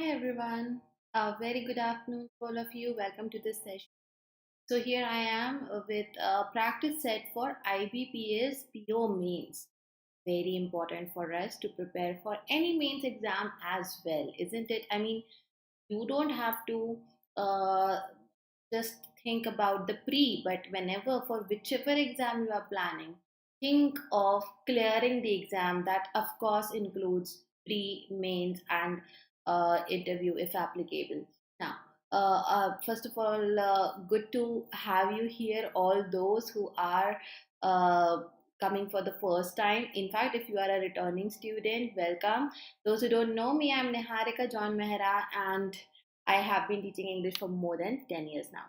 Hi everyone. A very good afternoon to all of you. Welcome to this session. So here I am with a practice set for IBPS PO Mains. Very important for us to prepare for any mains exam as well, isn't it? I mean, you don't have to uh, just think about the pre, but whenever for whichever exam you are planning, think of clearing the exam. That of course includes pre, mains, and interview if applicable. Now, first of all, good to have you here. All those who are uh, coming for the first time. In fact, if you are a returning student, welcome. Those who don't know me, I'm Niharika John Mehra, and I have been teaching English for more than 10 years now.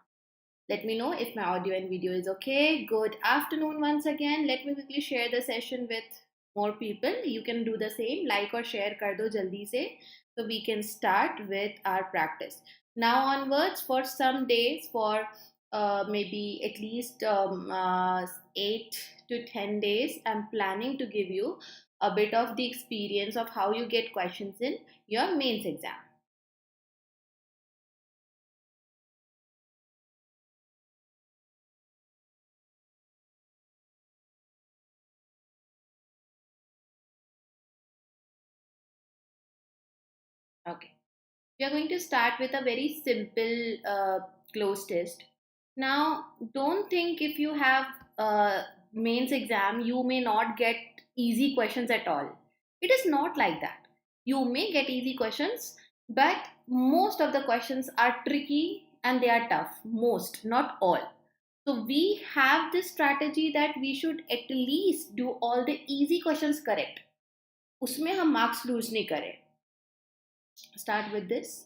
Let me know if my audio and video is okay. Good afternoon once again. Let me quickly share the session with more people. You can do the same, like or share kar do jaldi se, so we can start with our practice. Now onwards, for some days, for maybe at least 8 to 10 days, I'm planning to give you a bit of the experience of how you get questions in your mains exam. Okay. We are going to start with a very simple cloze test. Now, don't think if you have mains exam, you may not get easy questions at all. It is not like that. You may get easy questions, but most of the questions are tricky and they are tough. Most, not all. So we have this strategy that we should at least do all the easy questions correct. उसमें हम marks lose नहीं करें. Start with this.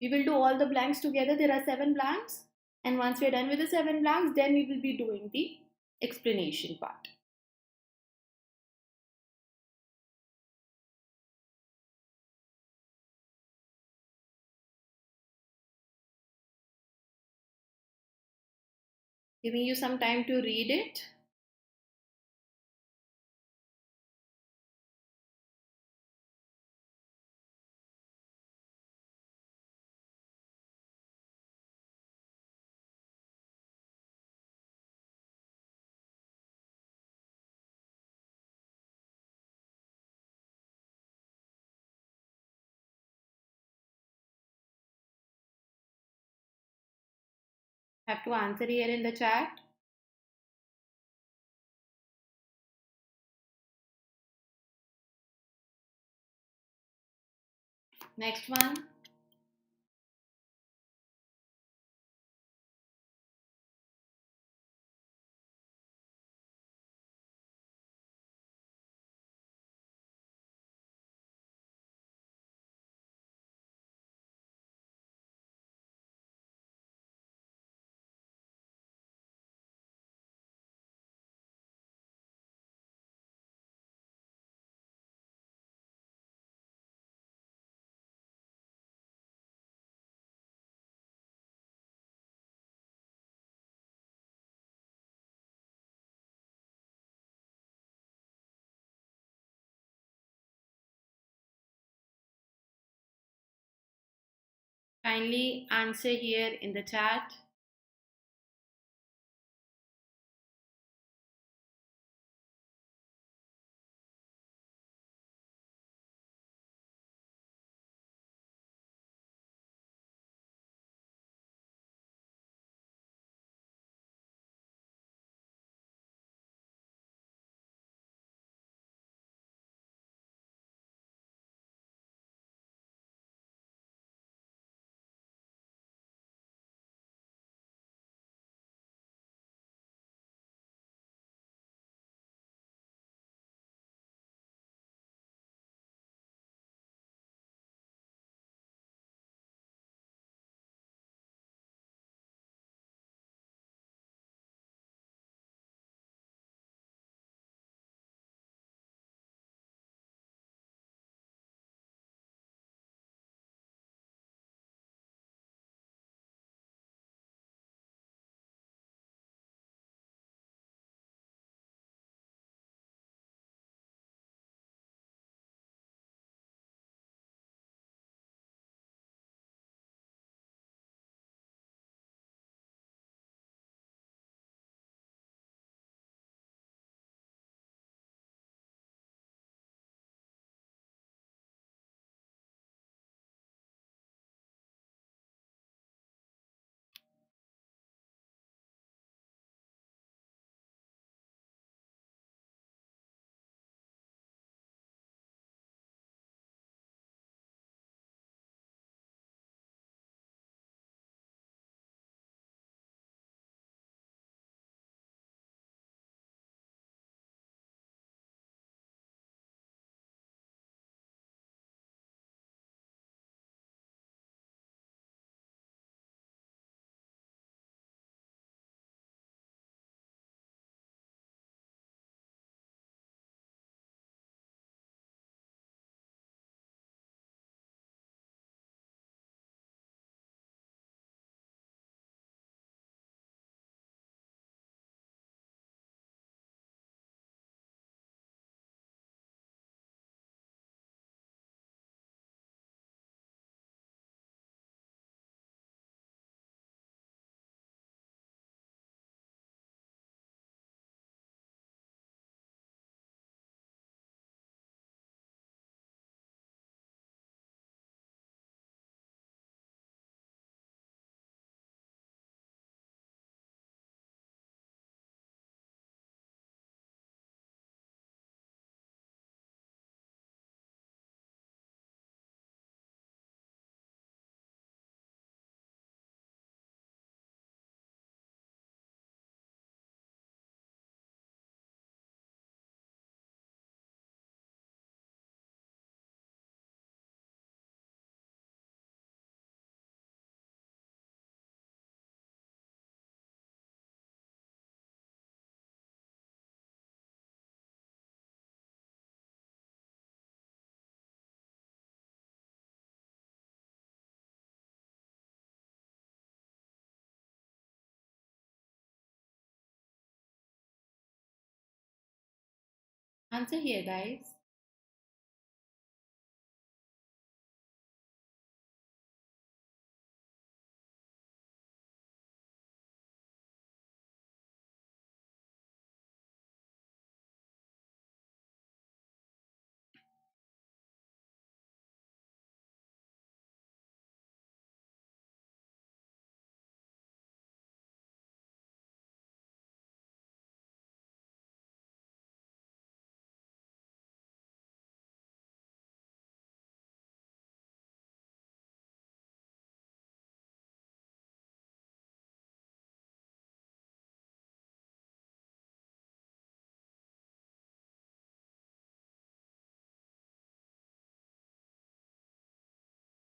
We will do all the blanks together. There are 7 blanks. And once we're done with the 7 blanks, then we will be doing the explanation part. Giving you some time to read it. Have to answer here in the chat. Next one. Kindly answer here in the chat. Answer here, guys.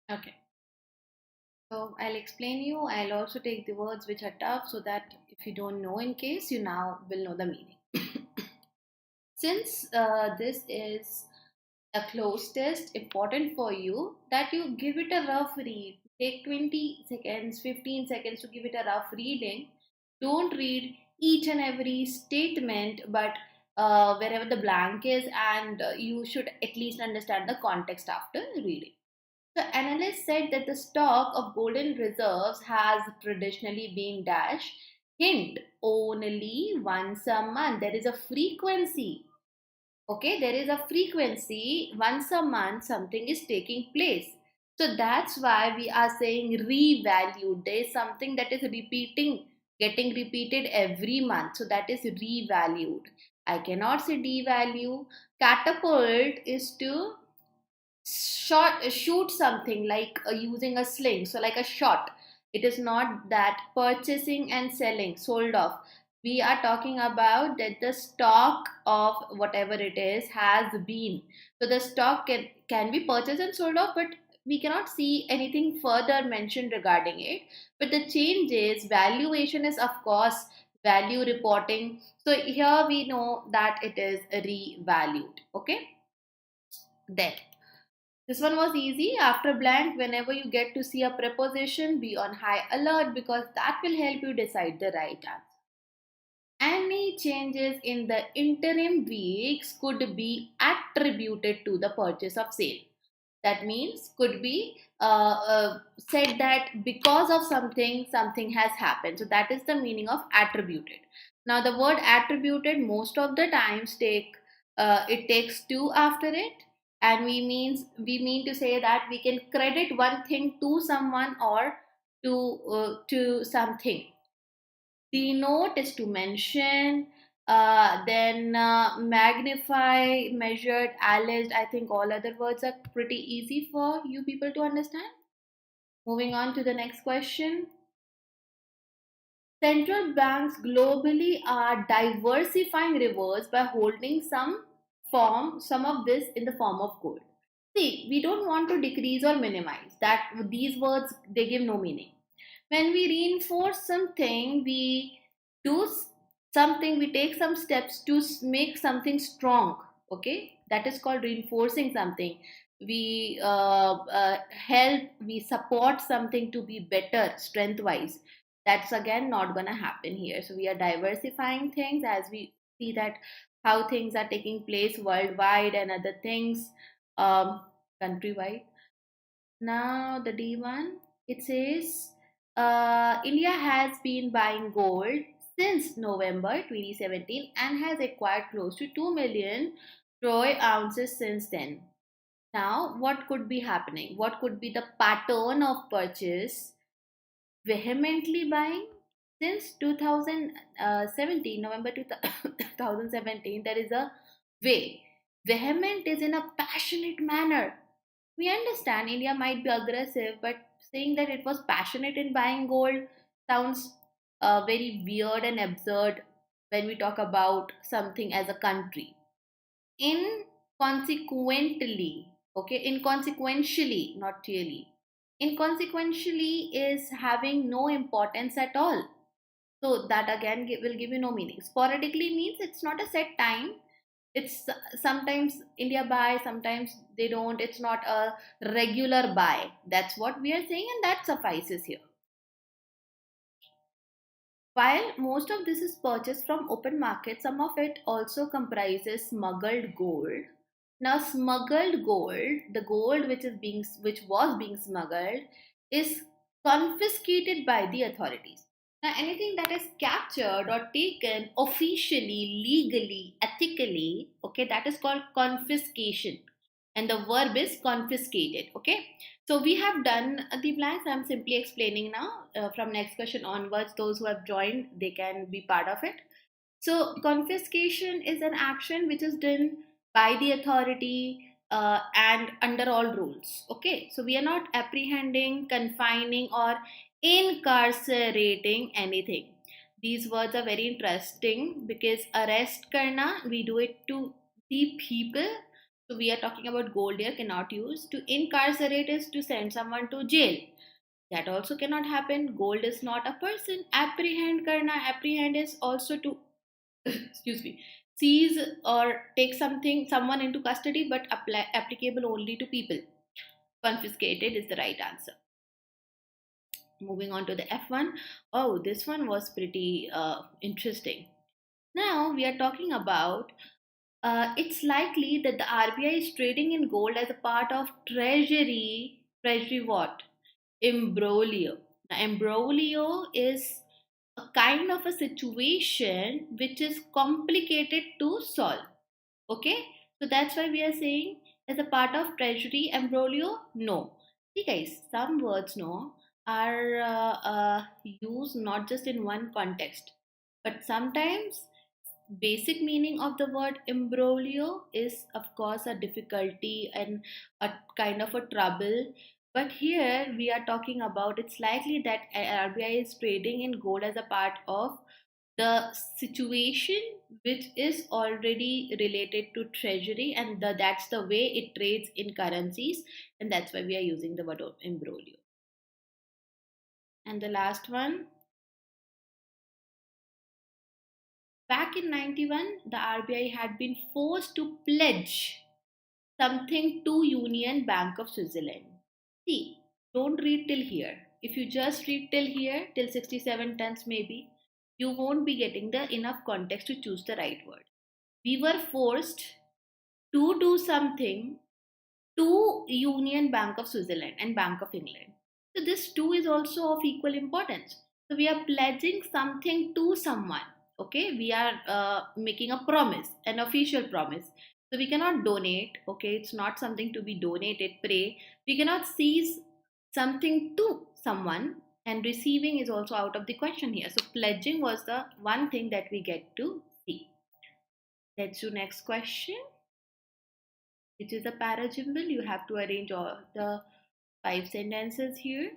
Okay. So I'll explain you. I'll also take the words which are tough so that if you don't know in case, you now will know the meaning. Since this is a closed test, important for you that you give it a rough read. Take 20 seconds, 15 seconds to give it a rough reading. Don't read each and every statement, but wherever the blank is, and you should at least understand the context after reading. The analyst said that the stock of golden reserves has traditionally been dash. Hint, only once a month. There is a frequency. Okay, there is a frequency. Once a month, something is taking place. So that's why we are saying revalued. There is something that is getting repeated every month. So that is revalued. I cannot say devalue. Catapult is to shoot something like using a sling, so like a shot. It is not that purchasing and selling sold off. We are talking about that the stock of whatever it is has been. So the stock can be purchased and sold off, but we cannot see anything further mentioned regarding it. But the change is valuation is of course value reporting. So here we know that it is revalued. Okay, then this one was easy. After blank, whenever you get to see a preposition, be on high alert because that will help you decide the right answer. Any changes in the interim weeks could be attributed to the purchase of sale. That means could be said that because of something, something has happened. So that is the meaning of attributed. Now the word attributed most of the times it takes two after it, and we mean to say that we can credit one thing to someone or to something. Denote is to mention, then magnify, measured, alleged. I think all other words are pretty easy for you people to understand. Moving on to the next question. Central banks globally are diversifying reserves by holding some of this in the form of gold. See, we don't want to decrease or minimize that. These words, they give no meaning. When we reinforce something, we do something, we take some steps to make something strong. Okay, that is called reinforcing something. We help, we support something to be better strength wise. That's again not gonna happen here. So we are diversifying things as we see that how things are taking place worldwide and other things, countrywide. Now the D1, it says India has been buying gold since November 2017 and has acquired close to 2 million troy ounces since then. Now, what could be happening? What could be the pattern of purchase? Vehemently buying since 2017, November 2017, there is a way. Vehement is in a passionate manner. We understand India might be aggressive, but saying that it was passionate in buying gold sounds very weird and absurd when we talk about something as a country. Inconsequently, okay, inconsequentially, not really. Inconsequentially is having no importance at all. So that again will give you no meaning. Sporadically means it's not a set time. It's sometimes India buy, sometimes they don't. It's not a regular buy. That's what we are saying, and that suffices here. While most of this is purchased from open market, some of it also comprises smuggled gold. Now, smuggled gold, the gold which was being smuggled, is confiscated by the authorities. Now, anything that is captured or taken officially, legally, ethically, okay, that is called confiscation, and the verb is confiscated. Okay, so we have done the blanks. I'm simply explaining now. From next question onwards, those who have joined, they can be part of it. So confiscation is an action which is done by the authority and under all rules. Okay, so we are not apprehending, confining, or incarcerating anything. These words are very interesting because arrest karna, we do it to the people. So we are talking about gold here, cannot use. To incarcerate is to send someone to jail. That also cannot happen. Gold is not a person. Apprehend karna, apprehend is also to excuse me, seize or take someone into custody, but applicable only to people. Confiscated is the right answer. Moving on to the F1. Oh, this one was pretty interesting. Now we are talking about it's likely that the RBI is trading in gold as a part of treasury what? Imbroglio. Now, imbroglio is a kind of a situation which is complicated to solve. Okay, so that's why we are saying as a part of treasury imbroglio. No, see guys, some words no are used not just in one context, but sometimes basic meaning of the word imbroglio is of course a difficulty and a kind of a trouble. But here we are talking about it's likely that RBI is trading in gold as a part of the situation which is already related to treasury, and that's the way it trades in currencies, and that's why we are using the word imbroglio. And the last one, back in 91 the RBI had been forced to pledge something to Union Bank of Switzerland. See, don't read till here. If you just read till here, till 67 tons maybe, you won't be getting the enough context to choose the right word. We were forced to do something to Union Bank of Switzerland and Bank of England. So this too is also of equal importance. So we are pledging something to someone. Okay, we are making a promise, an official promise. So we cannot donate. Okay, it's not something to be donated. Pray. We cannot seize something to someone, and receiving is also out of the question here. So pledging was the one thing that we get to see. Let's do next question, which is a parajimble. You have to arrange all the five sentences here.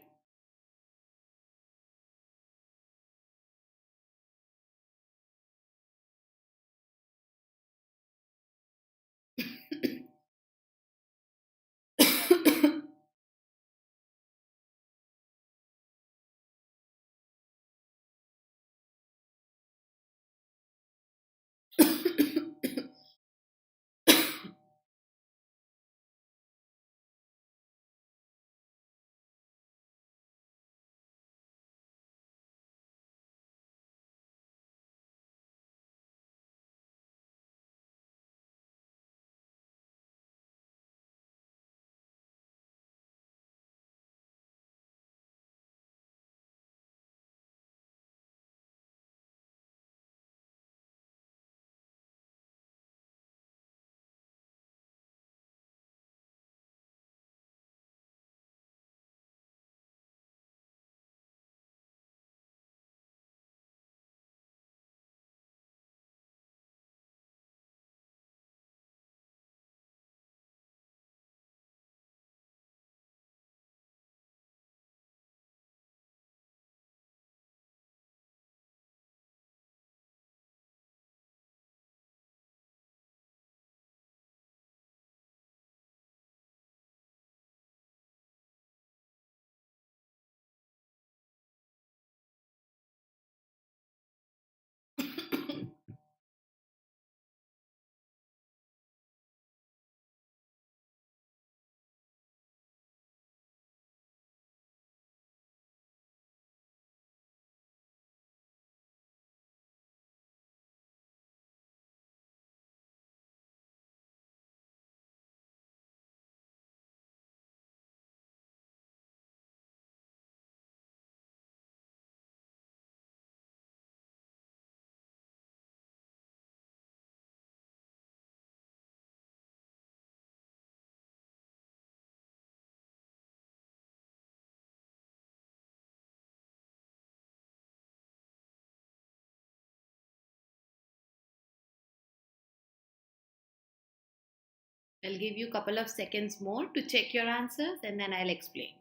I'll give you a couple of seconds more to check your answers and then I'll explain.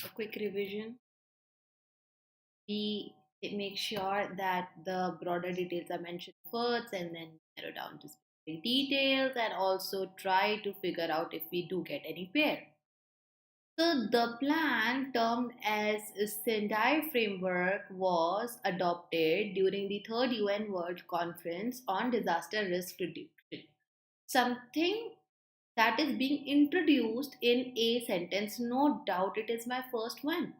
A quick revision. We make sure that the broader details are mentioned first and then narrow down to specific details and also try to figure out if we do get any pair. So the plan termed as Sendai Framework was adopted during the third UN World Conference on Disaster Risk Reduction. Something that is being introduced in a sentence, no doubt it is my first one.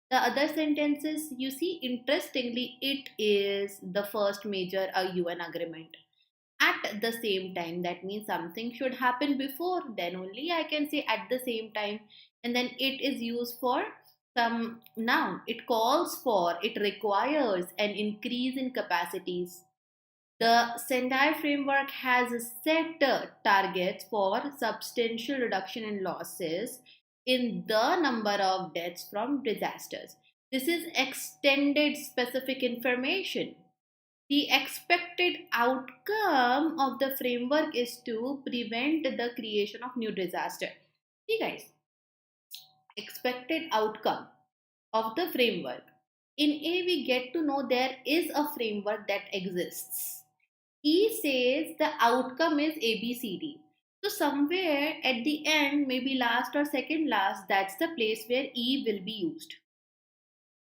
The other sentences, you see, interestingly, it is the first major UN agreement. At the same time, that means something should happen before, then only I can say at the same time. And then it is used for some noun. It calls for, it requires an increase in capacities. The Sendai framework has set targets for substantial reduction in losses in the number of deaths from disasters. This is extended specific information. The expected outcome of the framework is to prevent the creation of new disaster. See guys, expected outcome of the framework. In A, we get to know there is a framework that exists. E says the outcome is ABCD. So somewhere at the end, maybe last or second last, that's the place where E will be used.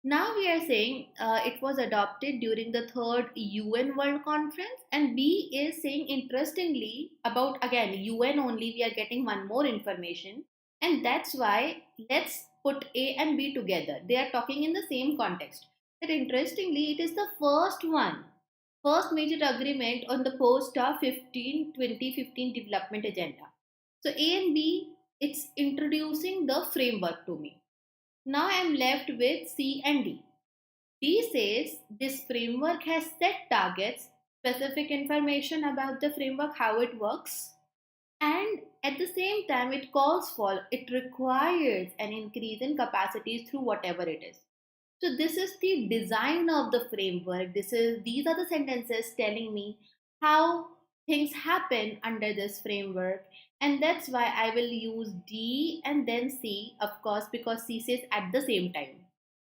Now we are saying it was adopted during the third UN World Conference, and B is saying interestingly about again UN only. We are getting one more information, and that's why let's put A and B together. They are talking in the same context. That interestingly, it is the first one, first major agreement on the post of 2015 development agenda. So A and B, it's introducing the framework to me. Now I am left with C and D. D says this framework has set targets, specific information about the framework, how it works, and at the same time it calls for, it requires an increase in capacities through whatever it is. So this is the design of the framework. These are the sentences telling me how things happen under this framework, and that's why I will use D and then C, of course, because C says at the same time.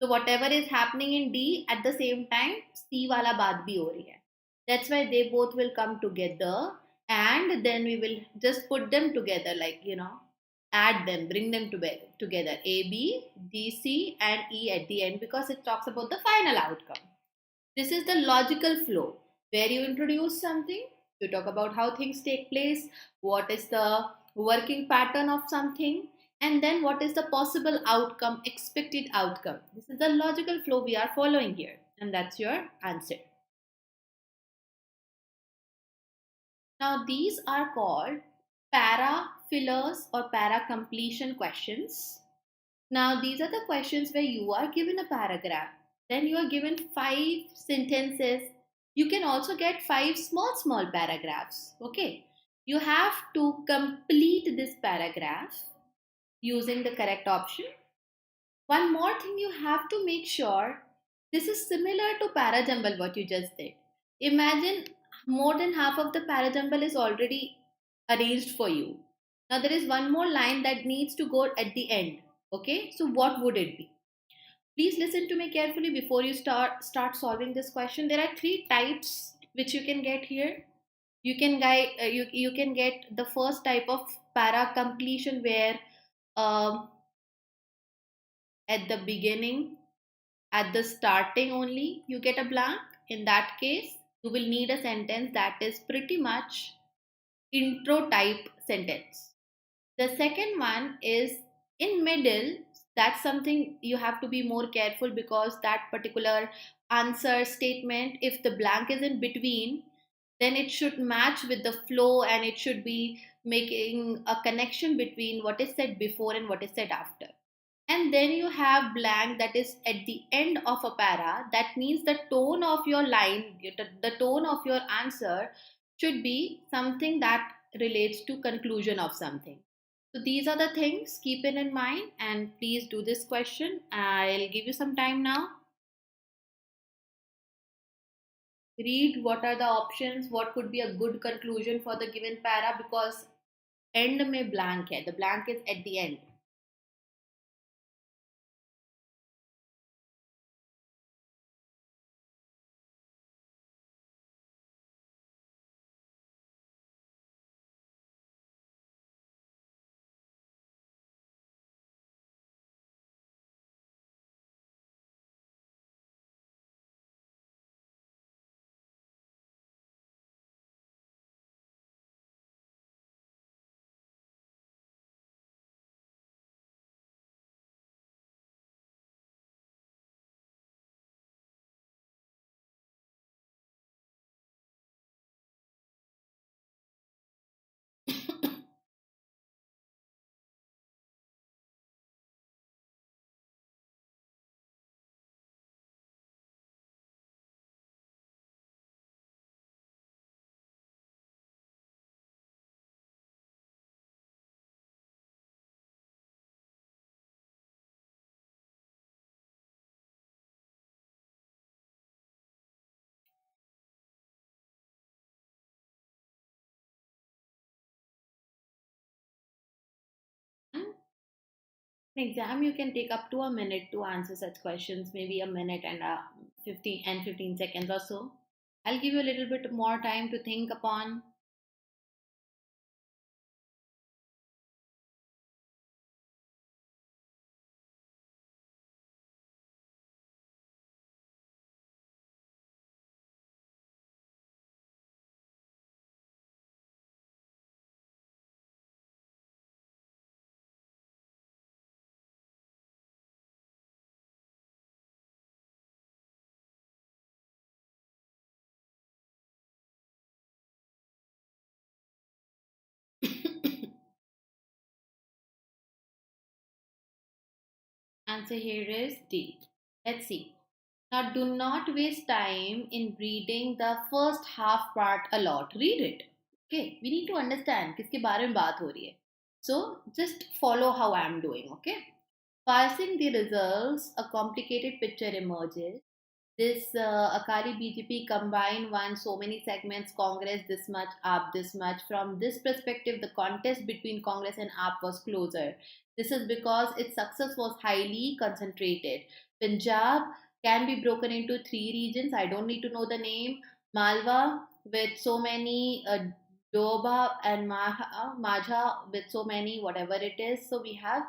So whatever is happening in D at the same time, C wala baat bhi ho rahi hai. That's why they both will come together, and then we will just put them together, like add them, bring them together. A, B, D, C, and E at the end because it talks about the final outcome. This is the logical flow where you introduce something, you talk about how things take place, what is the working pattern of something, and then what is the possible outcome, expected outcome. This is the logical flow we are following here, and that's your answer. Now, these are called para fillers or para completion questions. Now, these are the questions where you are given a paragraph, then you are given 5 sentences. You can also get 5 small paragraphs. Okay, you have to complete this paragraph using the correct option. One more thing, you have to make sure this is similar to parajumble what you just did. Imagine more than half of the parajumble is already arranged for you. Now there is one more line that needs to go at the end. Okay, so what would it be? Please listen to me carefully before you start solving this question. There are 3 types which you can get here. You can get the first type of para completion where um, at the beginning, at the starting only you get a blank, in that case, you will need a sentence that is pretty much intro type sentence. The second one is in middle. That's something you have to be more careful, because that particular answer statement, if the blank is in between, then it should match with the flow, and it should be making a connection between what is said before and what is said after. And then you have blank that is at the end of a para. That means the tone of your line, the tone of your answer should be something that relates to conclusion of something. So these are the things, keep it in mind, and please do this question. I'll give you some time now. Read what are the options, what could be a good conclusion for the given para, because end में blank है, the blank is at the end. In exam, you can take up to a minute to answer such questions, maybe a minute and 15 seconds or so. I'll give you a little bit more time to think upon. Answer here is D. Let's see. Now, do not waste time in reading the first half part a lot. Read it. Okay, we need to understand किसके बारे में बात हो रही है. So, just follow how I am doing. Okay. Parsing the results, a complicated picture emerges. This Akali BJP combined won so many segments, Congress this much, AAP this much. From this perspective, the contest between Congress and AAP was closer. This is because its success was highly concentrated. Punjab can be broken into three regions. I don't need to know the name. Malwa with so many, Doba and Majha with so many, whatever it is. So we have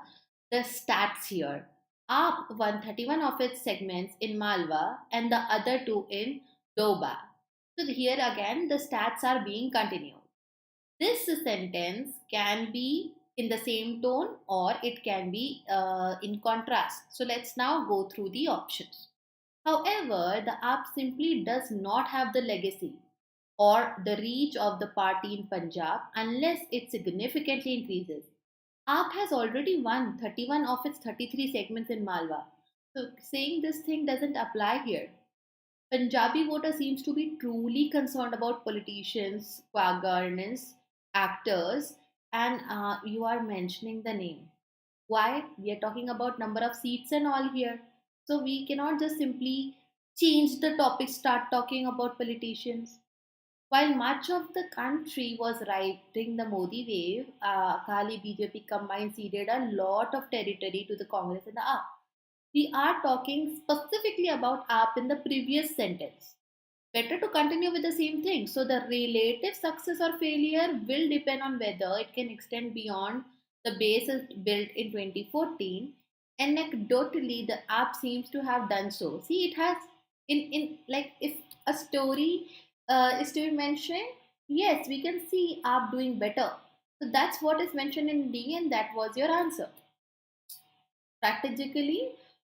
the stats here. AAP won 31 of its segments in Malwa and the other two in Doba. So here again the stats are being continued. This sentence can be in the same tone or it can be in contrast. So let's now go through the options. However, the AAP simply does not have the legacy or the reach of the party in Punjab unless it significantly increases. AAP has already won 31 of its 33 segments in Malwa. So saying this thing doesn't apply here. Punjabi voter seems to be truly concerned about politicians, governance, actors, and you are mentioning the name. Why? We are talking about number of seats and all here. So we cannot just simply change the topic, start talking about politicians. While much of the country was riding the Modi wave, Akali BJP combined ceded a lot of territory to the Congress and the AAP. We are talking specifically about AAP in the previous sentence. Better to continue with the same thing. So the relative success or failure will depend on whether it can extend beyond the base is built in 2014. Anecdotally, the app seems to have done so. See, it has in like if a story is to be mentioned, yes, we can see आप doing better. So that's what is mentioned in D, and that was your answer. Strategically,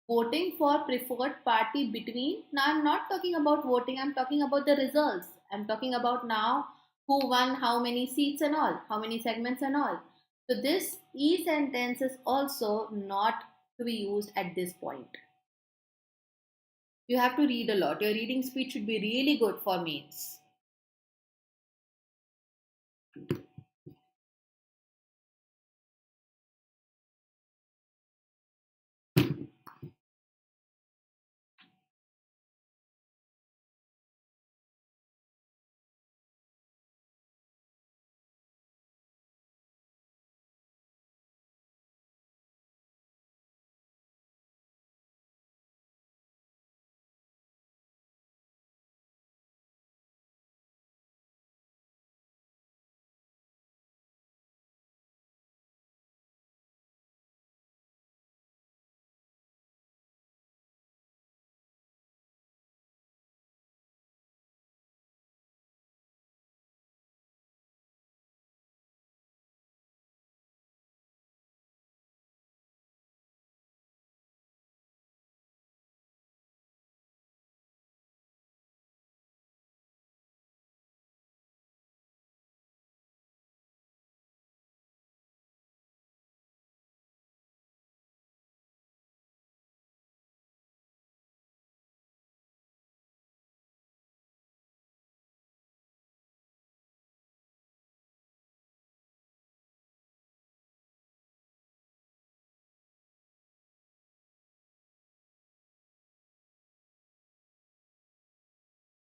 voting for preferred party between. Now, I'm not talking about voting, I'm talking about the results. I'm talking about now who won how many seats and all, how many segments and all. So, this E sentence is also not to be used at this point. You have to read a lot. Your reading speed should be really good for mains.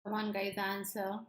Come on, guys, answer.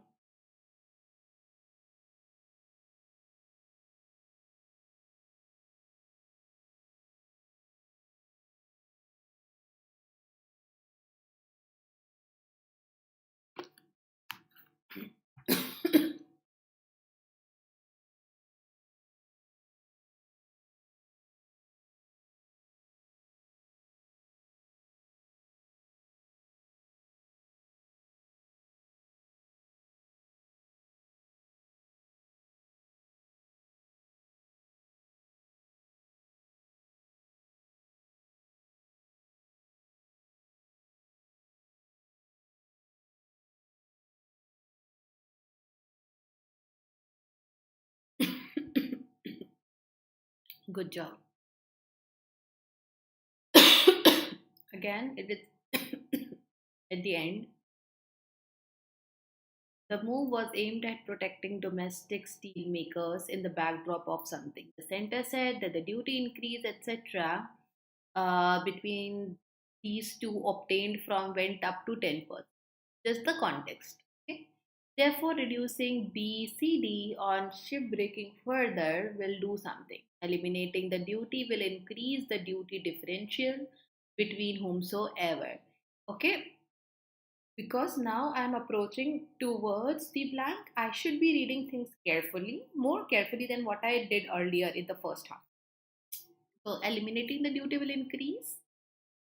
Good job. Again, it is at the end. The move was aimed at protecting domestic steel makers in the backdrop of something. The center said that the duty increase, etc., between these two obtained from went up to 10%. This is the context. Okay? Therefore, reducing BCD on shipbreaking further will do something. Eliminating the duty will increase the duty differential between whomsoever. Okay, because now I'm approaching towards the blank, I should be reading things carefully, more carefully than what I did earlier in the first half. So, eliminating the duty will increase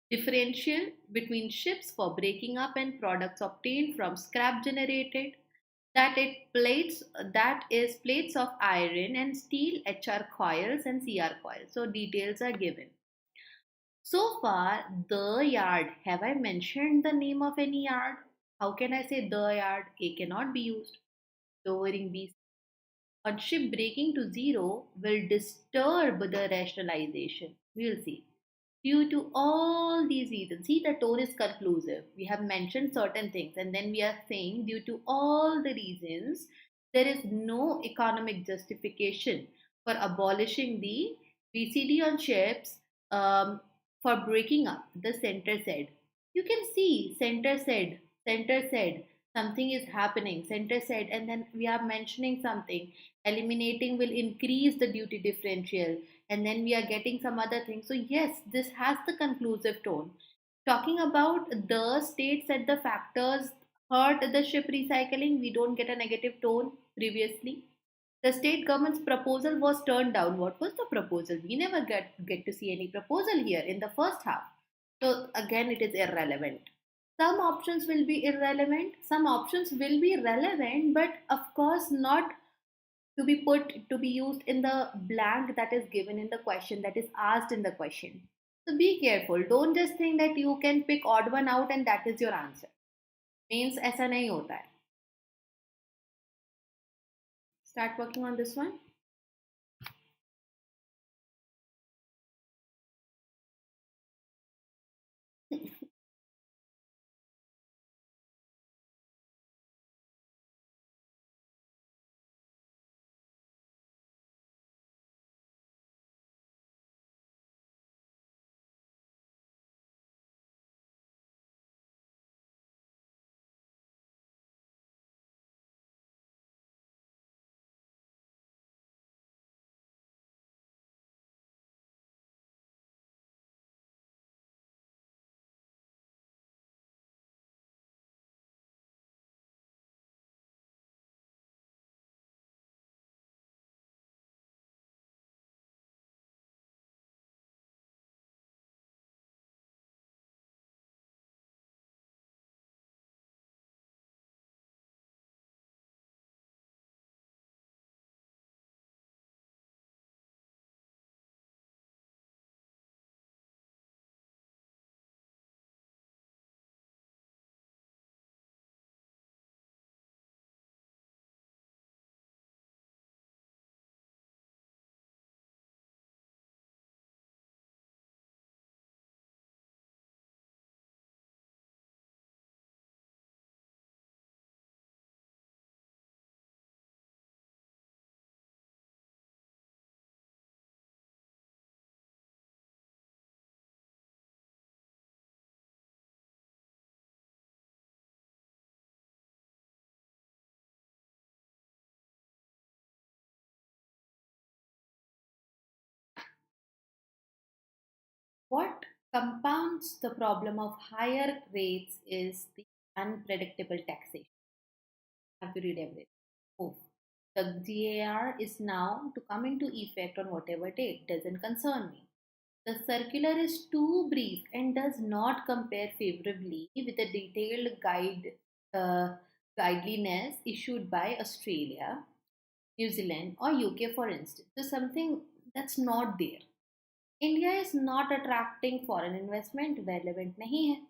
differential between ships for breaking up and products obtained from scrap generated, that is plates of iron and steel, HR coils and CR coils. So details are given. So far, the yard. Have I mentioned the name of any yard? How can I say the yard? A cannot be used. Lowering B on ship breaking to zero will disturb the rationalization. We'll see. Due to all these reasons, see, the tone is conclusive. We have mentioned certain things, and then we are saying, due to all the reasons, there is no economic justification for abolishing the BCD on ships for breaking up. The center said. You can see, center said, something is happening, center said, and then we are mentioning something. Eliminating will increase the duty differential, and then we are getting some other things. So, yes, this has the conclusive tone. Talking about the state said the factors hurt the ship recycling, we don't get a negative tone previously. The state government's proposal was turned down. What was the proposal? We never get to see any proposal here in the first half. So, again, it is irrelevant. Some options will be irrelevant, some options will be relevant, but of course not to be used in the blank that is given in the question, that is asked in the question. So be careful, don't just think that you can pick odd one out and that is your answer. Means ऐसा नहीं होता है. Start working on this one. What compounds the problem of higher rates is the unpredictable taxation. Have to read everything. Oh, the GAR is now to come into effect on whatever date. Doesn't concern me. The circular is too brief and does not compare favorably with the detailed uh, guideliness issued by Australia, New Zealand, or UK, for instance. So something that's not there. India is not attracting foreign investment, relevant nahi hai.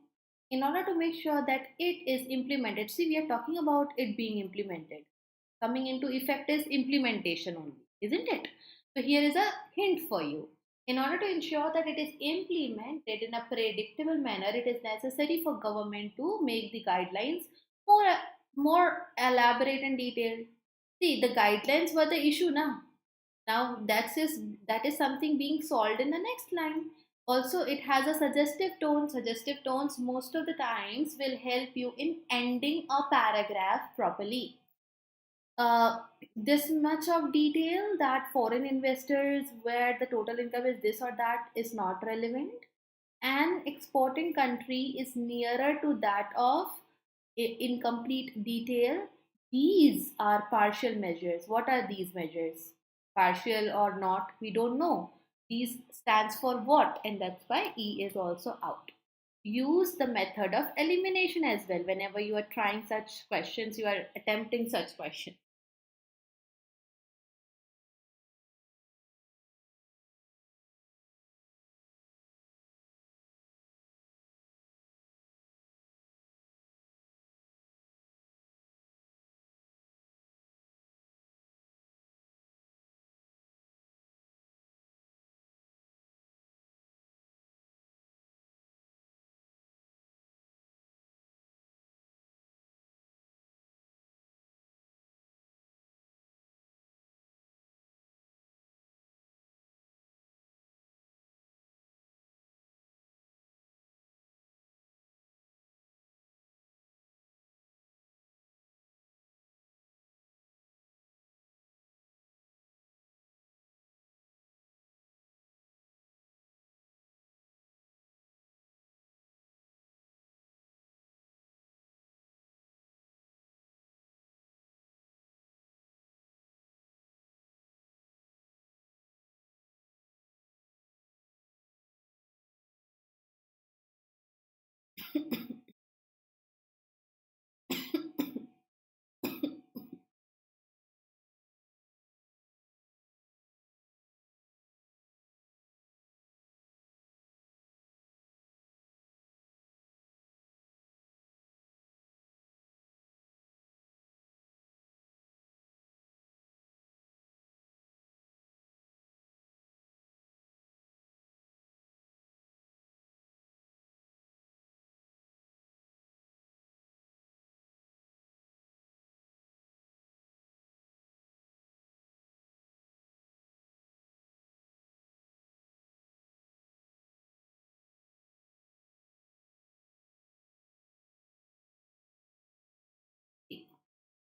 In order to make sure that it is implemented, see, we are talking about it being implemented. Coming into effect is implementation only, isn't it? So here is a hint for you. In order to ensure that it is implemented in a predictable manner, it is necessary for government to make the guidelines more more elaborate and detailed. See, the guidelines were the issue now. Now that is something being solved in the next line. Also, it has a suggestive tone. Suggestive tones most of the times will help you in ending a paragraph properly. uh, this much of detail that foreign investors where the total income is this or that is not relevant. An exporting country is nearer to that of incomplete detail. These are partial measures. What are these measures? Partial or not, we don't know. These stands for what, and that's why E is also out. Use the method of elimination as well whenever you are trying such questions, you are attempting such questions.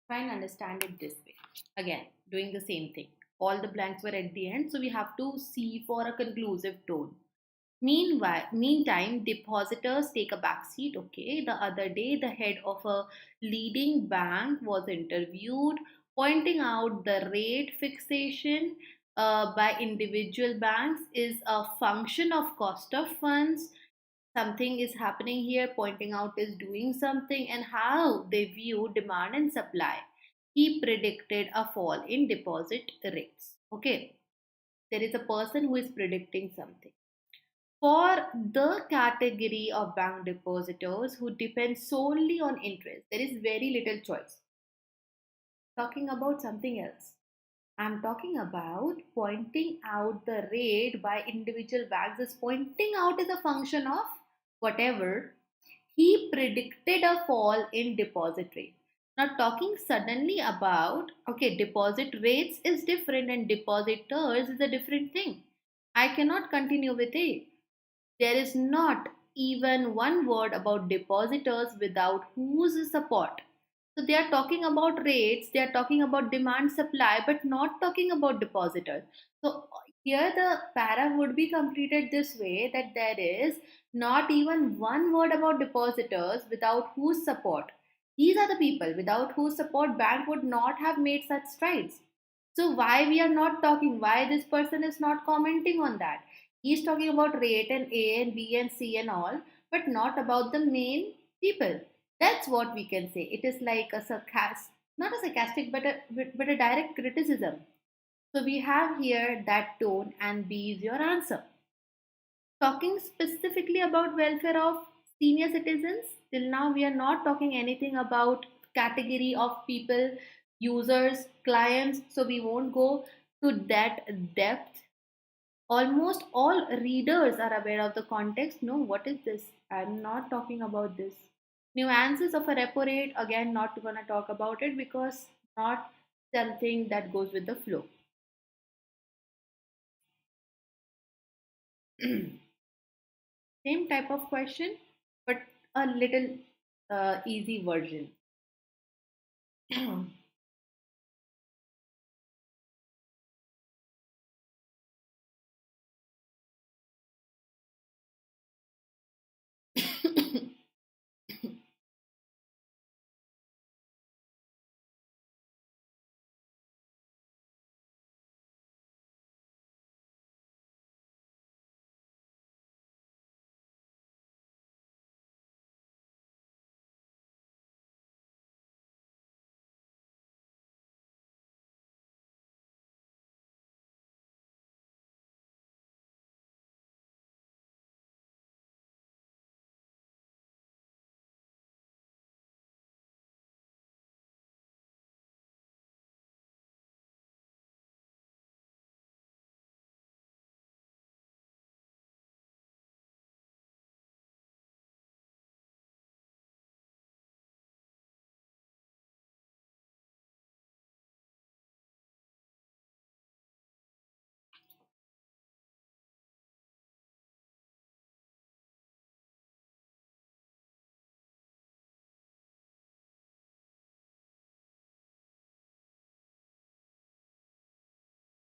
Try and understand it this way. Again, doing the same thing. All the blanks were at the end, so we have to see for a conclusive tone. Meantime, depositors take a back seat. Okay, the other day, the head of a leading bank was interviewed, pointing out the rate fixation by individual banks is a function of cost of funds. Something is happening here, pointing out is doing something, and how they view demand and supply. He predicted a fall in deposit rates. Okay, there is a person who is predicting something. For the category of bank depositors who depend solely on interest, there is very little choice. Talking about something else. I'm talking about pointing out the rate by individual banks. Is pointing out is a function of whatever. He predicted a fall in deposit rate. Now, talking suddenly about, okay, deposit rates is different and depositors is a different thing. I cannot continue with it. There is not even one word about depositors without whose support. So they are talking about rates, they are talking about demand supply, but not talking about depositors. So here the para would be completed this way, that there is not even one word about depositors without whose support. These are the people without whose support bank would not have made such strides. So why we are not talking? Why this person is not commenting on that? He's talking about rate and A and B and C and all, but not about the main people. That's what we can say. It is like a not a sarcastic, but a direct criticism. So we have here that tone, and B is your answer. Talking specifically about welfare of senior citizens, till now we are not talking anything about category of people, users, clients. So we won't go to that depth. Almost all readers are aware of the context. No, what is this? I'm not talking about this. Nuances of a repo rate, again, not going to talk about it because not something that goes with the flow. Same type of question, but a little easy version.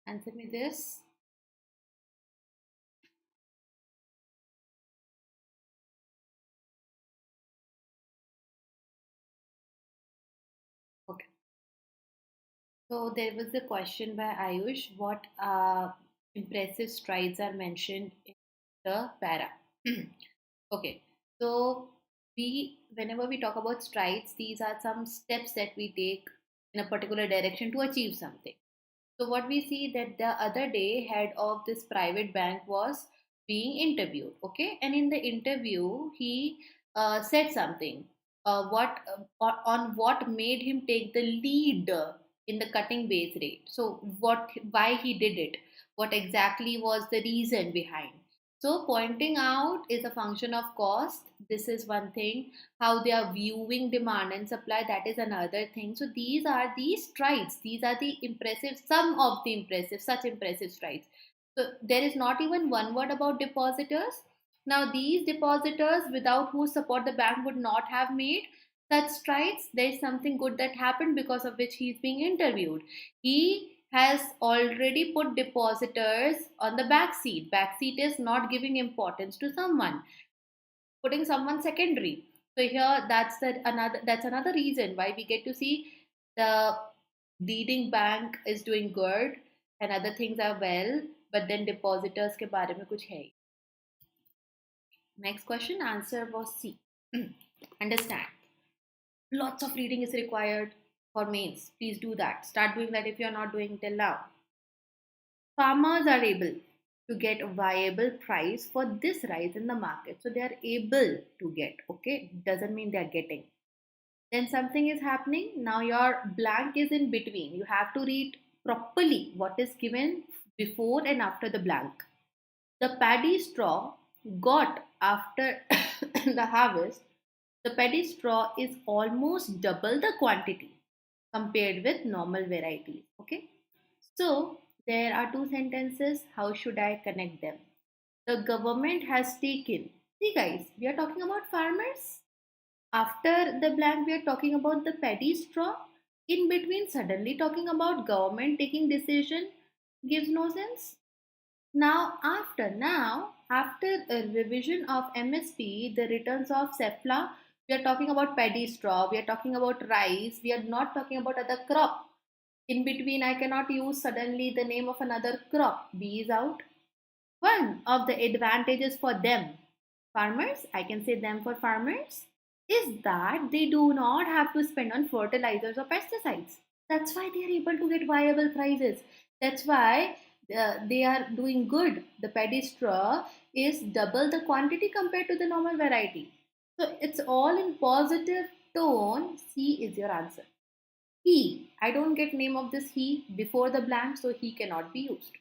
Answer me this. Okay. So there was a question by Ayush. What impressive strides are mentioned in the para? Okay. So whenever we talk about strides, these are some steps that we take in a particular direction to achieve something. So what we see that the other day, head of this private bank was being interviewed. Okay, and in the interview, he said something. On what made him take the lead in the cutting base rate. So why he did it? What exactly was the reason behind? So pointing out is a function of cost. This is one thing. How they are viewing demand and supply, that is another thing. So these are the strides, these are the impressive, some of the impressive, such impressive strides. So there is not even one word about depositors. Now these depositors without whose support the bank would not have made That strikes there's something good that happened because of which he's being interviewed. He has already put depositors on the back seat. Back seat is not giving importance to someone, putting someone secondary. So here that's another reason why we get to see the leading bank is doing good and other things are well, but then depositors के बारे में कुछ है ही. Next question answer was C. Understand. Lots of reading is required for mains. Please do that. Start doing that if you are not doing till now. Farmers are able to get a viable price for this rice in the market. So they are able to get, okay? Doesn't mean they are getting. Then something is happening. Now your blank is in between. You have to read properly what is given before and after the blank. The paddy straw got after the harvest, the paddy straw is almost double the quantity compared with normal varieties. Okay, so there are two sentences. How should I connect them? The government has taken. See, guys, we are talking about farmers. After the blank, we are talking about the paddy straw. In between, suddenly talking about government taking decision gives no sense. After a revision of MSP, the returns of CEFLA, we are talking about paddy straw, we are talking about rice, we are not talking about other crop. In between, I cannot use suddenly the name of another crop. B is out. One of the advantages for them, farmers, I can say them for farmers, is that they do not have to spend on fertilizers or pesticides. That's why they are able to get viable prices. That's why they are doing good. The paddy straw is double the quantity compared to the normal variety. So it's all in positive tone. C is your answer. He. I don't get name of this he before the blank, so he cannot be used.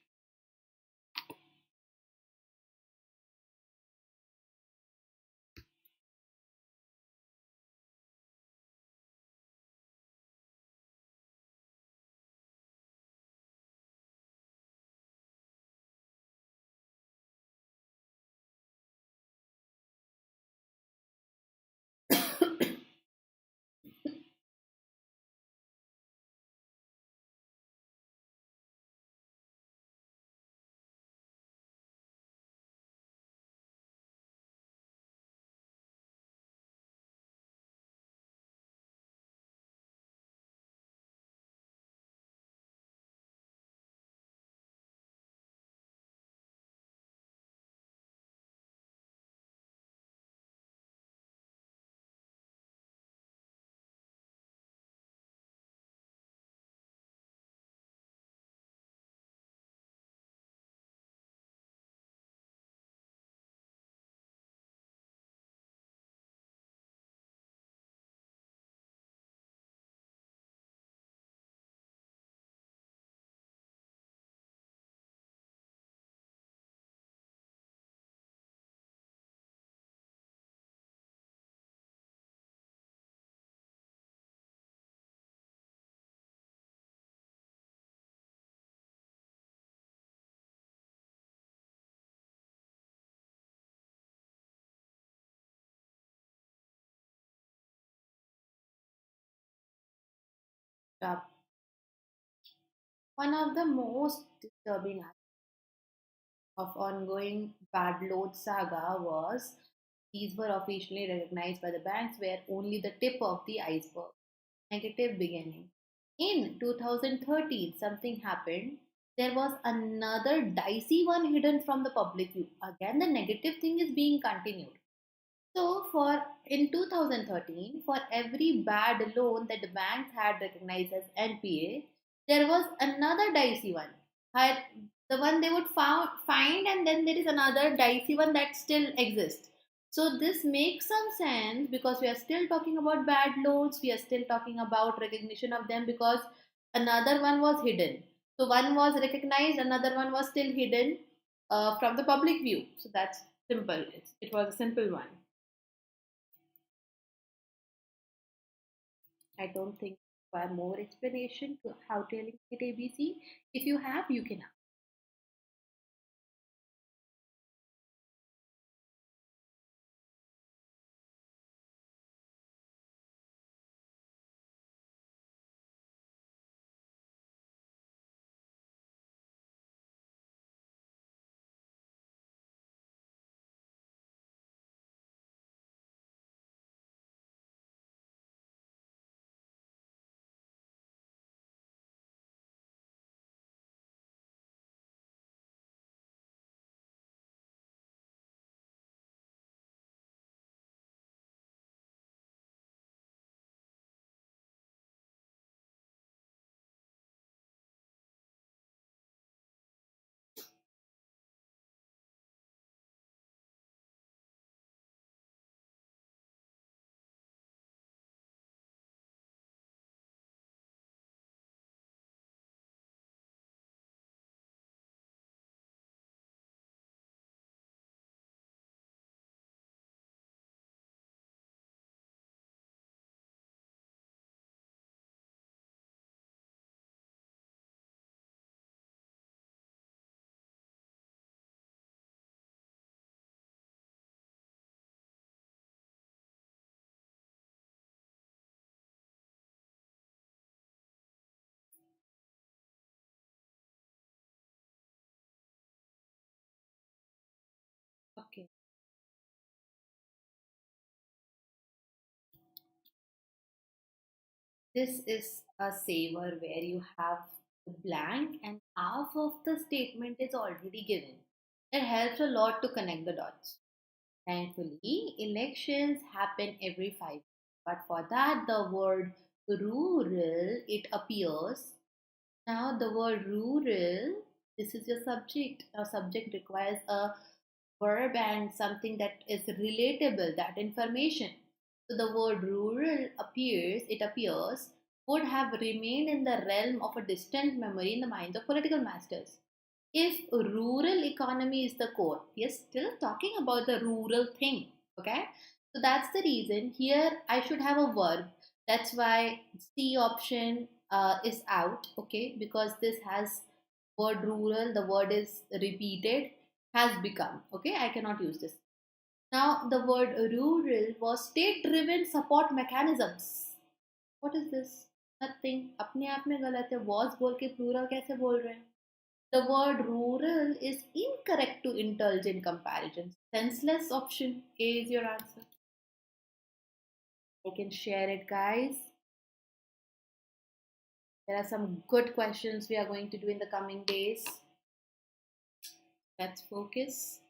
Uh, One of the most disturbing of ongoing bad load saga was these were officially recognized by the banks were only the tip of the iceberg. Negative beginning. In 2013, something happened. There was another dicey one hidden from the public view. Again, the negative thing is being continued. So, for in 2013, for every bad loan that the banks had recognized as NPA, there was another dicey one. Had the one they would find, and then there is another dicey one that still exists. So this makes some sense because we are still talking about bad loans. We are still talking about recognition of them because another one was hidden. So one was recognized, another one was still hidden from the public view. So that's simple. It was a simple one. I don't think require more explanation to how to eliminate ABC. If you have, you can ask. This is a saver where you have the blank and half of the statement is already given. It helps a lot to connect the dots. Thankfully, elections happen every 5 years. But for that, the word rural, it appears. Now, the word rural, this is your subject. Our subject requires a verb and something that is relatable, that information. So the word rural appears, would have remained in the realm of a distant memory in the minds of political masters. If rural economy is the core, we are still talking about the rural thing. Okay, so that's the reason here I should have a verb. That's why C option is out. Okay, because this has word rural, the word is repeated, has become. Okay, I cannot use this. Now the word rural was state driven support mechanisms. What is this? Nothing. अपने आप में गलत है. Was बोल के plural कैसे बोल रहे हैं? The word rural is incorrect to indulge in comparisons. Senseless option A is your answer. I can share it, guys. There are some good questions we are going to do in the coming days. Let's focus.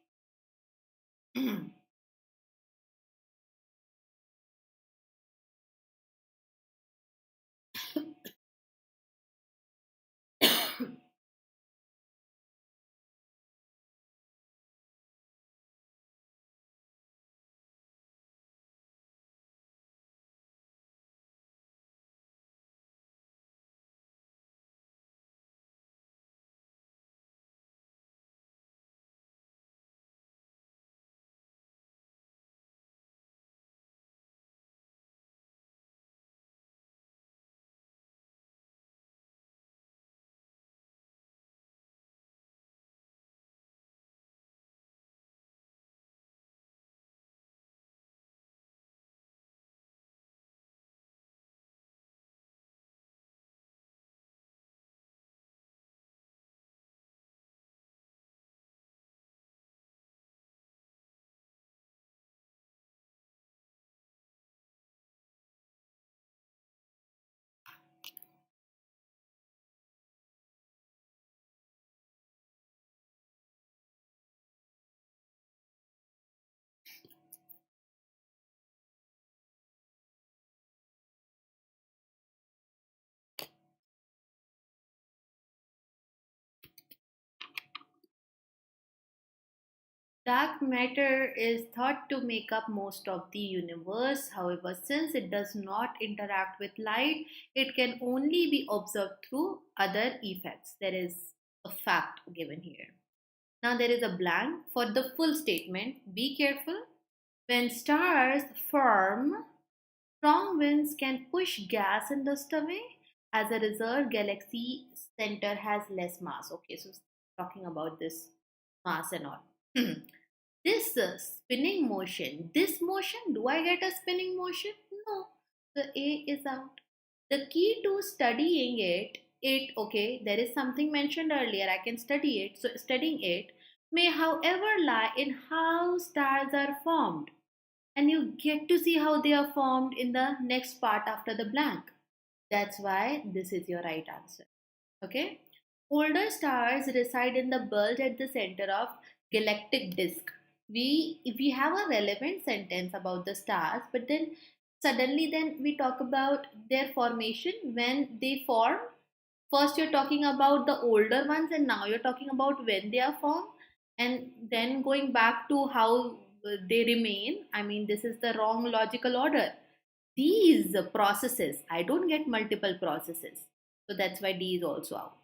Dark matter is thought to make up most of the universe. However, since it does not interact with light, it can only be observed through other effects. There is a fact given here. Now, there is a blank for the full statement. Be careful. When stars form, strong winds can push gas and dust away. As a result, galaxy center has less mass. Okay, so talking about this mass and all. This spinning motion, this motion, do I get a spinning motion? No, the A is out. The key to studying okay, there is something mentioned earlier, I can study it. So, studying it may, however, lie in how stars are formed. And you get to see how they are formed in the next part after the blank. That's why this is your right answer. Okay. Older stars reside in the bulge at the center of galactic disk. We have a relevant sentence about the stars, but then suddenly then we talk about their formation when they form. First you're talking about the older ones and now you're talking about when they are formed, and then going back to how they remain. I mean, this is the wrong logical order. These processes, I don't get multiple processes. So that's why D is also out.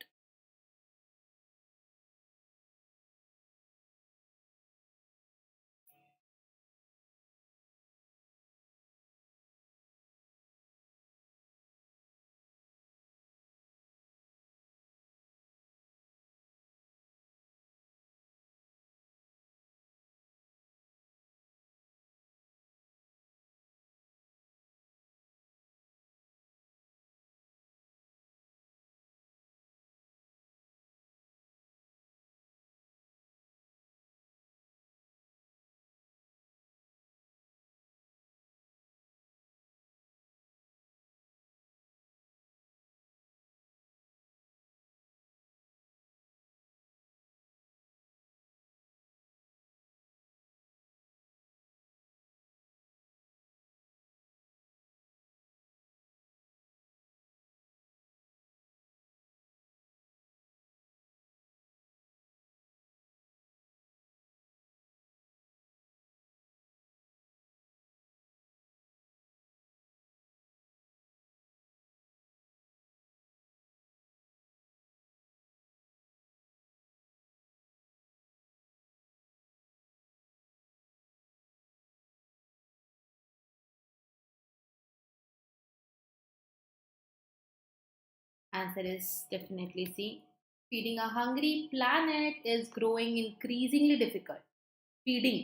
Answer is definitely C. Feeding a hungry planet is growing increasingly difficult.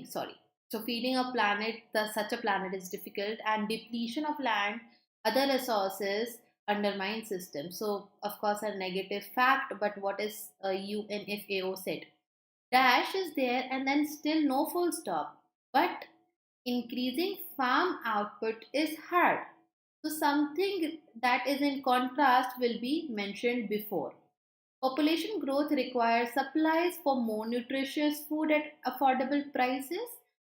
Sorry. So feeding a planet, such a planet is difficult, and depletion of land, other resources undermine systems. So of course a negative fact, but what is UNFAO said? Dash is there and then still no full stop. But increasing farm output is hard. So something that is in contrast will be mentioned before. Population growth requires supplies for more nutritious food at affordable prices,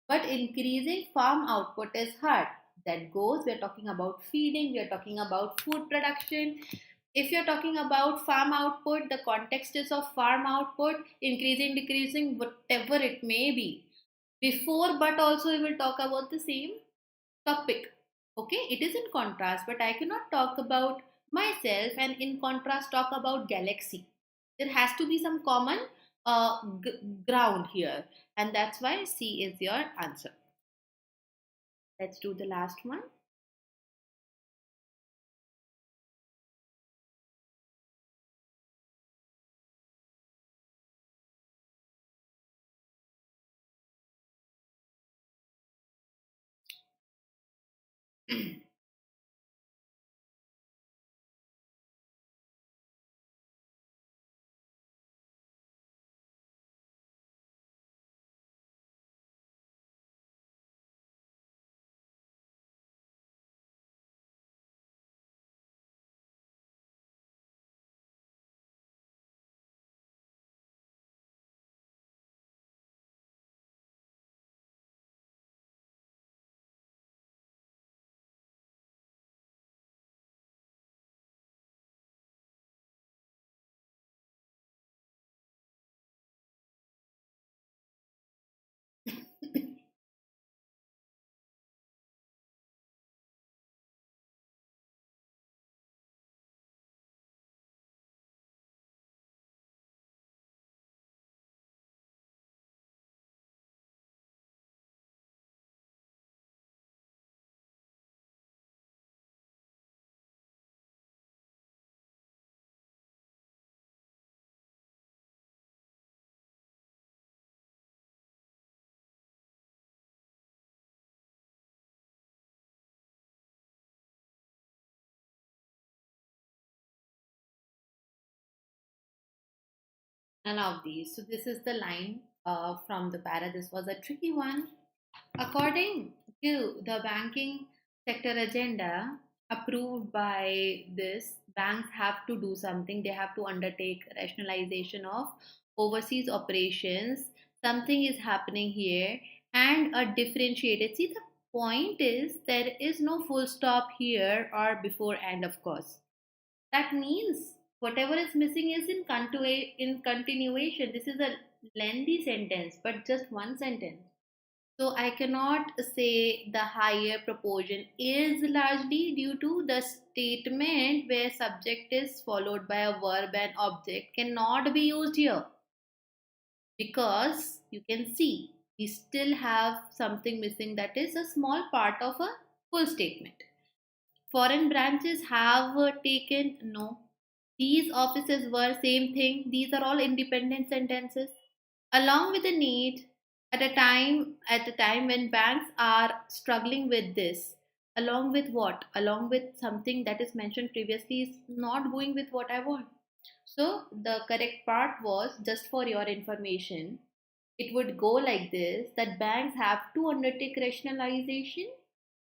but increasing farm output is hard. That goes, we are talking about feeding, we are talking about food production. If you're talking about farm output, the context is of farm output, increasing, decreasing, whatever it may be. Before, but also, we will talk about the same topic. Okay, it is in contrast, but I cannot talk about myself and in contrast talk about galaxy. There has to be some common ground here, and that's why C is your answer. Let's do the last one. None of these. So this is the line from the para. This was a tricky one. According to the banking sector agenda approved by this, banks have to do something. They have to undertake rationalization of overseas operations. Something is happening here and a differentiated. See, the point is there is no full stop here or before and of course. That means whatever is missing is in continuation. This is a lengthy sentence, but just one sentence. So I cannot say the higher proportion is largely due to the statement where subject is followed by a verb and object cannot be used here because you can see we still have something missing, that is a small part of a full statement. Foreign branches have taken, no. These offices were, same thing. These are all independent sentences. Along with the need at a time when banks are struggling with this. Along with what? Along with something that is mentioned previously is not going with what I want. So the correct part was, just for your information, it would go like this, that banks have to undertake rationalization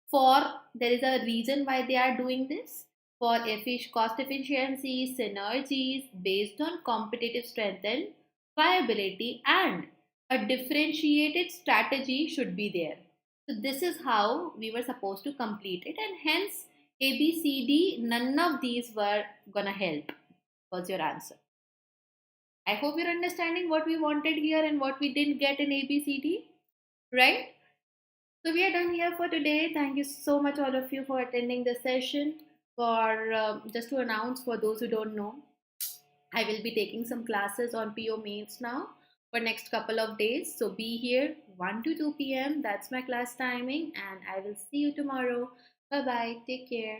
for, there is a reason why they are doing this, for cost efficiency, synergies based on competitive strength and viability, and a differentiated strategy should be there. So this is how we were supposed to complete it, and hence ABCD, none of these were gonna help, was your answer. I hope you're understanding what we wanted here and what we didn't get in ABCD, right? So we are done here for today. Thank you so much, all of you, for attending the session. For just to announce for those who don't know, I will be taking some classes on PO Mains now for next couple of days. So be here 1 to 2 p.m. That's my class timing, and I will see you tomorrow. Bye bye. Take care.